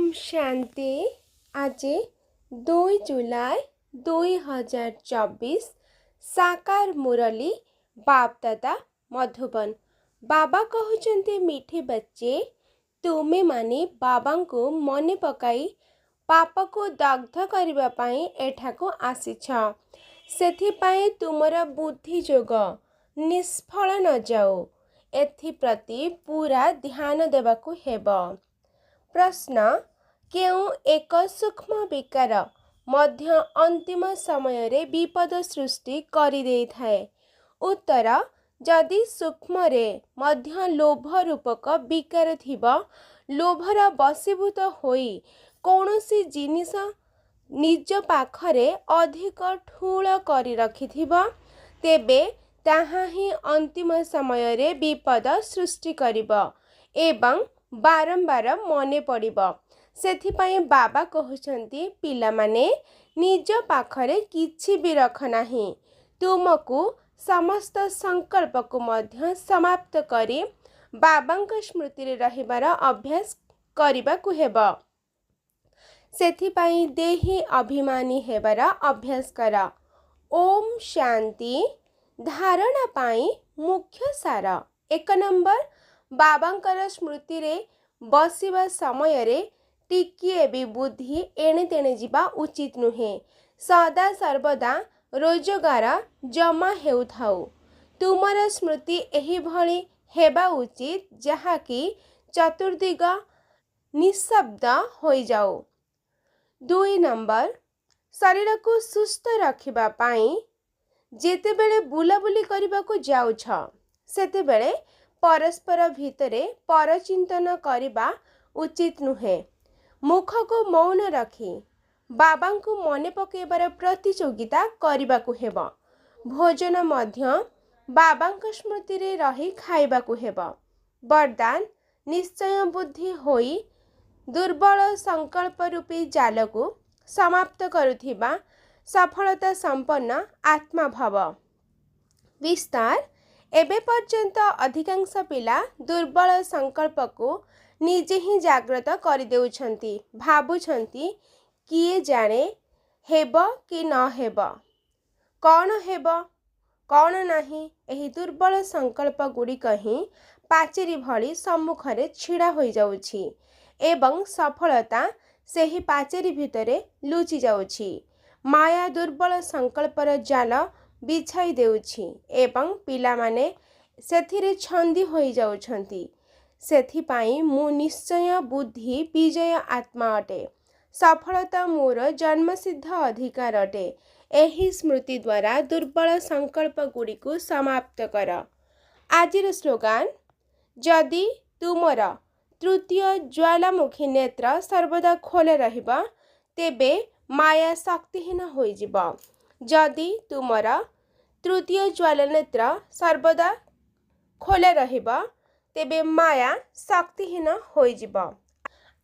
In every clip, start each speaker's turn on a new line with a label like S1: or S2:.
S1: ओम शांति। आज 2 जुलाई 2024 साकार मुरली बाप दादा मधुबन। बाबा कहते मीठे बच्चे तुमे माने बाबा को मने पकाई पाप को दग्ध करने पाई एठाको आसीछ। सेथिपाई तुमर बुद्धि जोग निष्फल न जाओ, एथिप्रति पूरा ध्यान देवाकू हेबो। प्रश्न केउ एक सूक्ष्म विकार मध्य अंतिम समय रे विपद सृष्टि करि देई थाए। उत्तर जदि सूक्ष्म रे मध्य लोभ रूपक विकार थिबा, लोभर बसीभूत होई कौनसी जिनिस निज पाखरे अधिक ठूल करि रखिथिबा, तेबे ताहा ही अंतिम समय रे विपद सृष्टि करिबा एवं बारंबार मने पड़िबा। सेथिपाई बाबा कहउछंती पिला माने निज पाखरे किछि भी रख नाही, तुमको समस्त संकल्प को मध्य समाप्त करी बाबांक स्मृति रे रहिबार अभ्यास करिबा को हेबा। सेथिपाई देही अभिमानी हेबार अभ्यास करा। ओम शांति। धारणा पाई मुख्य सार। 1 नंबर, बाबांकर स्मृति रे बसिबा समय रे टिकिए भी बुद्धि एणे तेणे जिबा उचित नुहे। सदा सर्वदा रोजगार जमा हेउथाउ। तुमर स्मृति एही भली हेबा उचित जहाँकि चतुर्दिग निशब्द होई जाओ। 2 नंबर, शरीर को सुस्थ रखिबा पाई जेतेबेले बुलाबुली करबाको जाउछ, सेतेबेले परस्पर भितरे परचिंतन करबा उचित नुहे। मुख को मौन रखी बाबा को मने पकेबार प्रतियोगिता करबाको हेबा। भोजन मध्य बाबांक स्मृति रे रही खाइबाको हेबा। वरदान निश्चय बुद्धि होई दुर्बल संकल्प रूपी जाल को समाप्त करुथिबा सफलता संपन्न आत्मा भव। विस्तार एबे पर्यंत अधिकांश पिला दुर्बल संकल्प को निजे ही जागृत कर देउछंती, भाबुछंती किए जाने हेब कि न हेब, कौन हेब कौन नहीं। एही दुर्बल संकल्प गुड़िक ही पाचेरी भली सम्मुखरे छिड़ा होई जाउछि एवं सफलता सेही पाचेरी भितरे लुचि जाउछि। माया दुर्बल संकल्पर जाल बिछाई देउछि एवं पिला माने सेथिरे छंदी होई जाउछंती। सेथिपाई मु निश्चय बुद्धि विजय आत्मा अटे। सफलता मोर जन्मसिद्ध अधिकार अटे। एही स्मृति द्वारा दुर्बल संकल्प गुड़ी को समाप्त कर। आजिर स्लोगान, जदि तुमर तृतीय ज्वालामुखी नेत्र सर्वदा खोले रहिबा, तेबे माया शक्तिहीन होई जिबा। जदि तुमर तृतीय ज्वाला नेत्र सर्वदा खोले रहिबा, तेबे माया शक्तिहीन होई जिबा।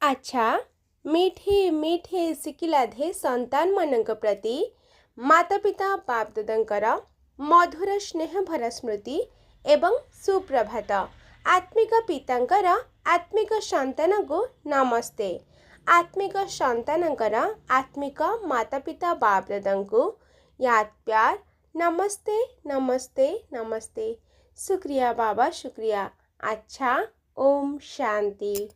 S1: अच्छा, मीठे मीठे शिकिलाधे संतान मनक प्रति माता पिता बाप दादांकर मधुर स्नेह भरा स्मृति एवं सुप्रभात। आत्मिक पितांकर आत्मिक संतान को नमस्ते। आत्मिक संतानंकर आत्मिक माता पिता बाप दादांको याद प्यार नमस्ते नमस्ते नमस्ते। शुक्रिया बाबा, शुक्रिया। अच्छा, ओम शांति।